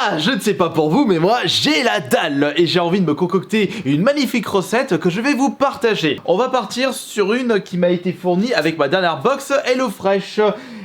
Ah, je ne sais pas pour vous, mais moi, j'ai la dalle et j'ai envie de me concocter une magnifique recette que je vais vous partager. On va partir sur une qui m'a été fournie avec ma dernière box HelloFresh.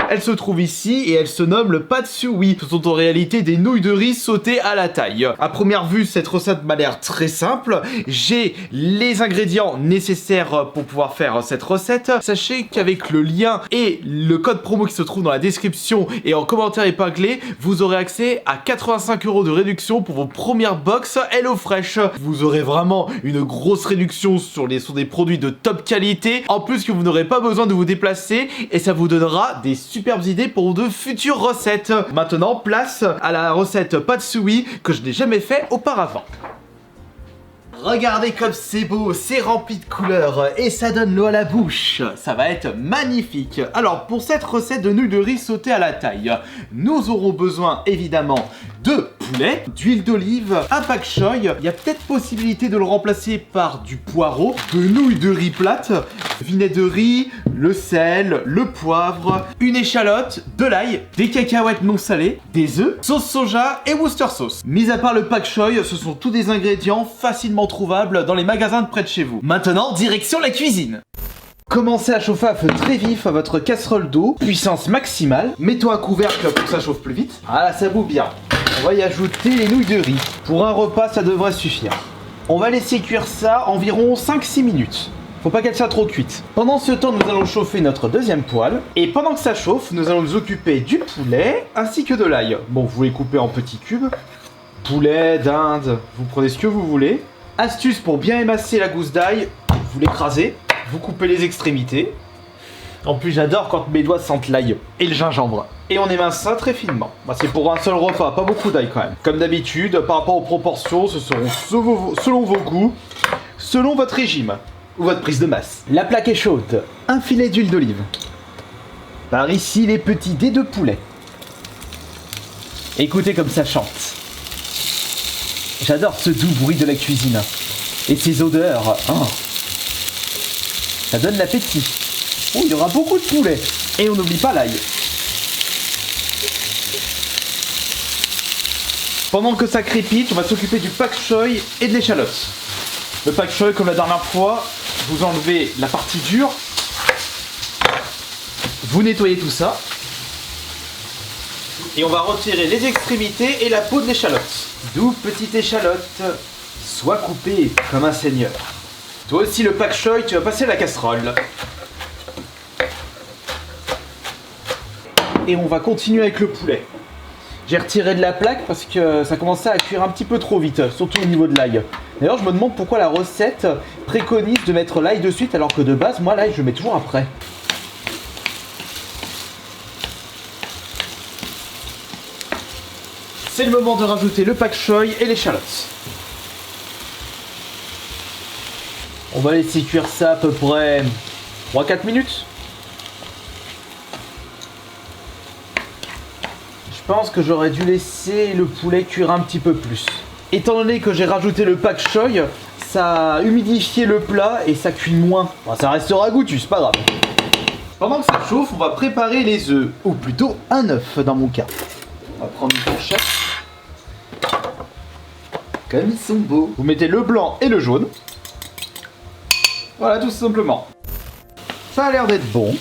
Elle se trouve ici et elle se nomme le patsui. Ce sont en réalité des nouilles de riz sautées à la taille. À première vue, cette recette m'a l'air très simple. J'ai les ingrédients nécessaires pour pouvoir faire cette recette. Sachez qu'avec le lien et le code promo qui se trouve dans la description et en commentaire épinglé, vous aurez accès à 85 € de réduction pour vos premières box HelloFresh. Vous aurez vraiment une grosse réduction sur des produits de top qualité. En plus que vous n'aurez pas besoin de vous déplacer et ça vous donnera des superbes idées pour de futures recettes. Maintenant, place à la recette patsui que je n'ai jamais fait auparavant. Regardez comme c'est beau, c'est rempli de couleurs et ça donne l'eau à la bouche. Ça va être magnifique. Alors pour cette recette de nouilles de riz sautées à la taille, nous aurons besoin évidemment de poulet, d'huile d'olive, un pak choy. Il y a peut-être possibilité de le remplacer par du poireau, de nouilles de riz plates, vinaigre de riz, le sel, le poivre, une échalote, de l'ail, des cacahuètes non salées, des œufs, sauce soja et Worcester sauce. Mis à part le pak choy, ce sont tous des ingrédients facilement trouvables dans les magasins de près de chez vous. Maintenant, direction la cuisine. Commencez à chauffer à feu très vif votre casserole d'eau, puissance maximale. Mettons un couvercle pour que ça chauffe plus vite. Voilà, ça bout bien. On va y ajouter les nouilles de riz. Pour un repas, ça devrait suffire. On va laisser cuire ça environ 5-6 minutes. Faut pas qu'elle soit trop cuite. Pendant ce temps, nous allons chauffer notre deuxième poêle. Et pendant que ça chauffe, nous allons nous occuper du poulet ainsi que de l'ail. Bon, vous les coupez en petits cubes. Poulet, dinde, vous prenez ce que vous voulez. Astuce pour bien émasser la gousse d'ail, vous l'écrasez, vous coupez les extrémités. En plus, j'adore quand mes doigts sentent l'ail et le gingembre. Et on émince ça très finement. Bah, c'est pour un seul repas, pas beaucoup d'ail quand même. Comme d'habitude, par rapport aux proportions, ce seront selon vos goûts, selon votre régime ou votre prise de masse. La plaque est chaude. Un filet d'huile d'olive. Par ici, les petits dés de poulet. Écoutez comme ça chante. J'adore ce doux bruit de la cuisine. Et ces odeurs. Oh. Ça donne l'appétit. Oh, il y aura beaucoup de poulet. Et on n'oublie pas l'ail. Pendant que ça crépite, on va s'occuper du pak choy et de l'échalote. Le pak choy, comme la dernière fois, vous enlevez la partie dure. Vous nettoyez tout ça. Et on va retirer les extrémités et la peau de l'échalote. D'où petite échalote. Sois coupée comme un seigneur. Toi aussi le pak choy, tu vas passer à la casserole. Et on va continuer avec le poulet. J'ai retiré de la plaque parce que ça commençait à cuire un petit peu trop vite, surtout au niveau de l'ail. D'ailleurs, je me demande pourquoi la recette préconise de mettre l'ail de suite alors que de base, moi l'ail je le mets toujours après. C'est le moment de rajouter le pak choy et l'échalote. On va laisser cuire ça à peu près 3-4 minutes. Je pense que j'aurais dû laisser le poulet cuire un petit peu plus. Étant donné que j'ai rajouté le pak choy, ça a humidifié le plat et ça cuit moins. Bon, ça restera goûtu, c'est pas grave. Pendant que ça chauffe, on va préparer les œufs. Ou plutôt un œuf dans mon cas. On va prendre une fourchette. Comme ils sont beaux. Vous mettez le blanc et le jaune. Voilà, tout simplement. Ça a l'air d'être bon.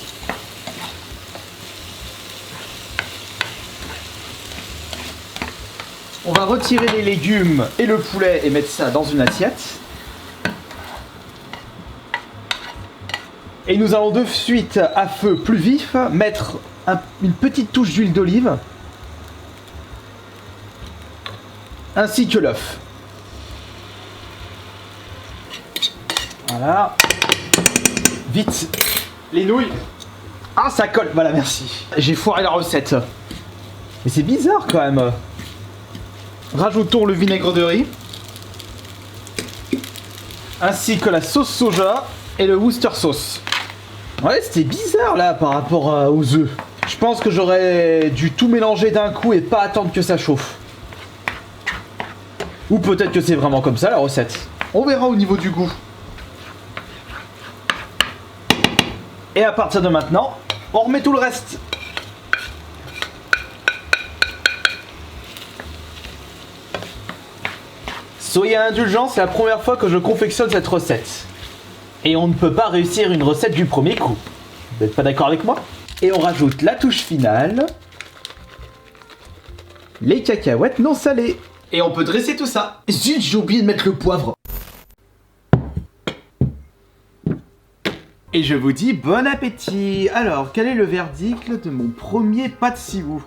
On va retirer les légumes et le poulet et mettre ça dans une assiette. Et nous allons de suite, à feu plus vif, mettre une petite touche d'huile d'olive. Ainsi que l'œuf. Voilà. Vite. Les nouilles. Ah, ça colle. Voilà, merci. J'ai foiré la recette. Mais c'est bizarre quand même. Rajoutons le vinaigre de riz. Ainsi que la sauce soja et le Worcester sauce. Ouais, c'était bizarre là par rapport aux œufs. Je pense que j'aurais dû tout mélanger d'un coup et pas attendre que ça chauffe. Ou peut-être que c'est vraiment comme ça la recette. On verra au niveau du goût. Et à partir de maintenant, on remet tout le reste. Soyez indulgents, c'est la première fois que je confectionne cette recette. Et on ne peut pas réussir une recette du premier coup. Vous n'êtes pas d'accord avec moi? Et on rajoute la touche finale. Les cacahuètes non salées. Et on peut dresser tout ça. Zut, j'ai oublié de mettre le poivre. Et je vous dis bon appétit. Alors, quel est le verdict de mon premier pâte siou?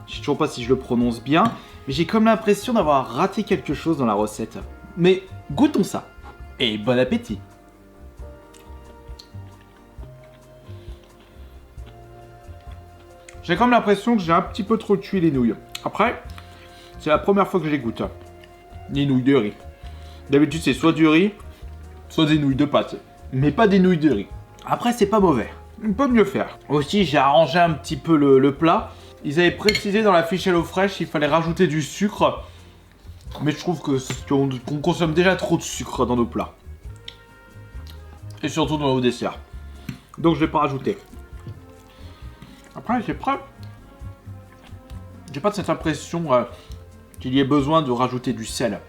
Je sais toujours pas si je le prononce bien, mais j'ai comme l'impression d'avoir raté quelque chose dans la recette. Mais goûtons ça. Et bon appétit. J'ai comme l'impression que j'ai un petit peu trop cuit les nouilles. Après, c'est la première fois que je les goûte. Les nouilles de riz. D'habitude, c'est soit du riz, soit des nouilles de pâte. Mais pas des nouilles de riz. Après, c'est pas mauvais. On peut mieux faire. Aussi, j'ai arrangé un petit peu le plat. Ils avaient précisé dans la fiche HelloFresh qu'il fallait rajouter du sucre. Mais je trouve qu'on consomme déjà trop de sucre dans nos plats. Et surtout dans nos desserts. Donc, je vais pas rajouter. Après, j'ai pas cette impression qu'il y ait besoin de rajouter du sel.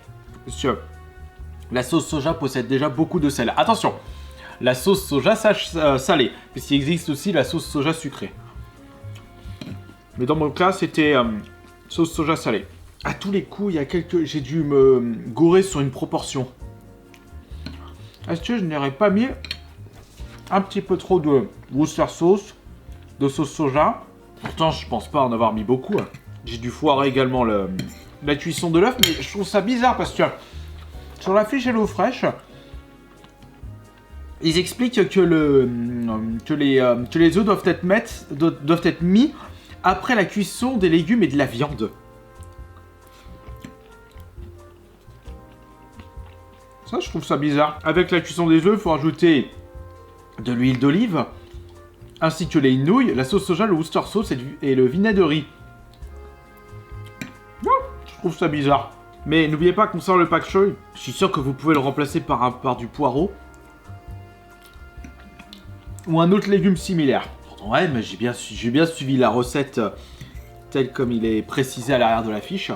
Parce que la sauce soja possède déjà beaucoup de sel. Attention, la sauce soja salée, puisqu'il existe aussi la sauce soja sucrée. Mais dans mon cas, c'était sauce soja salée. À tous les coups, j'ai dû me gourer sur une proportion. Est-ce que je n'aurais pas mis un petit peu trop de Worcester sauce, de sauce soja? Pourtant, je pense pas en avoir mis beaucoup. J'ai dû foirer également la cuisson de l'œuf, mais je trouve ça bizarre parce que sur la fiche HelloFresh, ils expliquent que les œufs doivent être mis après la cuisson des légumes et de la viande. Ça, je trouve ça bizarre. Avec la cuisson des œufs, il faut rajouter de l'huile d'olive, ainsi que les nouilles, la sauce soja, le Worcester sauce et le vinaigre de riz. Non, je trouve ça bizarre. Mais n'oubliez pas, concernant le pak choi, je suis sûr que vous pouvez le remplacer par du poireau. Ou un autre légume similaire. Pourtant, ouais, mais j'ai bien suivi la recette telle comme il est précisé à l'arrière de la fiche.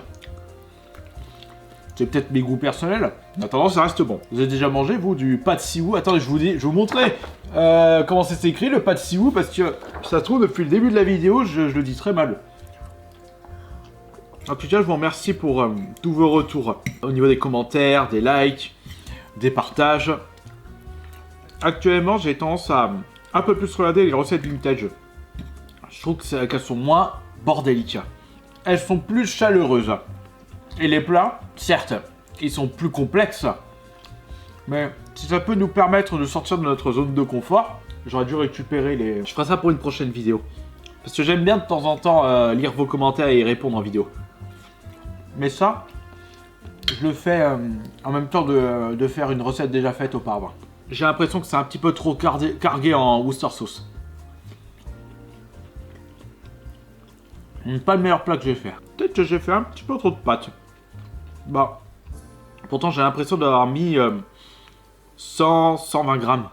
C'est peut-être mes goûts personnels. En attendant, ça reste bon. Vous avez déjà mangé, vous, du pâte siou? Attendez, je vais vous montrer comment c'est écrit, le pâte siou, parce que ça se trouve, depuis le début de la vidéo, je le dis très mal. En tout cas, je vous remercie pour tous vos retours. Au niveau des commentaires, des likes, des partages. Actuellement, j'ai tendance à un peu plus regarder les recettes vintage. Je trouve qu'elles sont moins bordéliques. Elles sont plus chaleureuses. Et les plats, certes, ils sont plus complexes. Mais si ça peut nous permettre de sortir de notre zone de confort, j'aurais dû récupérer les... Je ferai ça pour une prochaine vidéo. Parce que j'aime bien de temps en temps lire vos commentaires et y répondre en vidéo. Mais ça, je le fais en même temps de faire une recette déjà faite auparavant. J'ai l'impression que c'est un petit peu trop cargué en Worcester sauce. Pas le meilleur plat que j'ai fait. Peut-être que j'ai fait un petit peu trop de pâtes. Bah, pourtant j'ai l'impression d'avoir mis 100-120 grammes.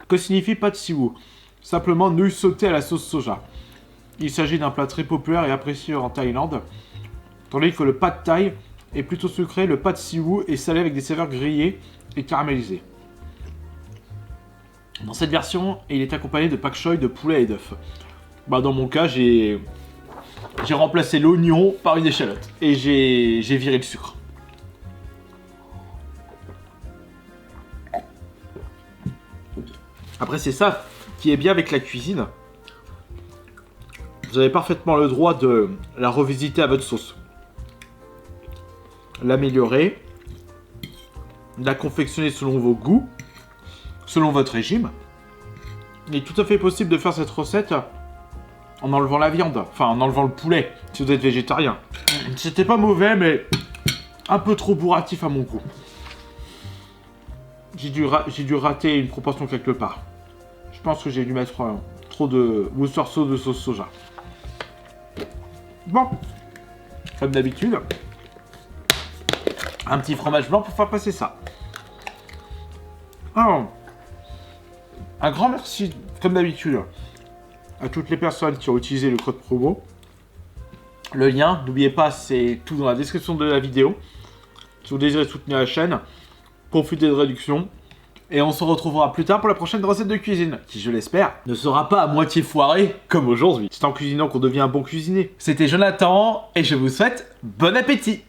Que signifie pâte siou? Simplement nouilles sautées à la sauce soja. Il s'agit d'un plat très populaire et apprécié en Thaïlande. Tandis que le pad thai est plutôt sucré, le pad siou est salé avec des saveurs grillées et caramélisées. Dans cette version, il est accompagné de pak choi de poulet et d'œufs. Bah dans mon cas, j'ai remplacé l'oignon par une échalote et j'ai viré le sucre. Après, c'est ça qui est bien avec la cuisine. Vous avez parfaitement le droit de la revisiter à votre sauce. L'améliorer, la confectionner selon vos goûts, selon votre régime. Il est tout à fait possible de faire cette recette en enlevant la viande, enfin en enlevant le poulet, si vous êtes végétarien. C'était pas mauvais, mais un peu trop bourratif à mon goût. J'ai dû rater une proportion quelque part. Je pense que j'ai dû mettre trop de Worcester sauce de sauce soja. Bon, comme d'habitude, un petit fromage blanc pour faire passer ça. Alors, un grand merci, comme d'habitude, à toutes les personnes qui ont utilisé le code promo. Le lien, n'oubliez pas, c'est tout dans la description de la vidéo. Si vous désirez soutenir la chaîne, profitez de réductions. Et on se retrouvera plus tard pour la prochaine recette de cuisine, qui je l'espère, ne sera pas à moitié foirée comme aujourd'hui. C'est en cuisinant qu'on devient un bon cuisinier. C'était Jonathan, et je vous souhaite bon appétit!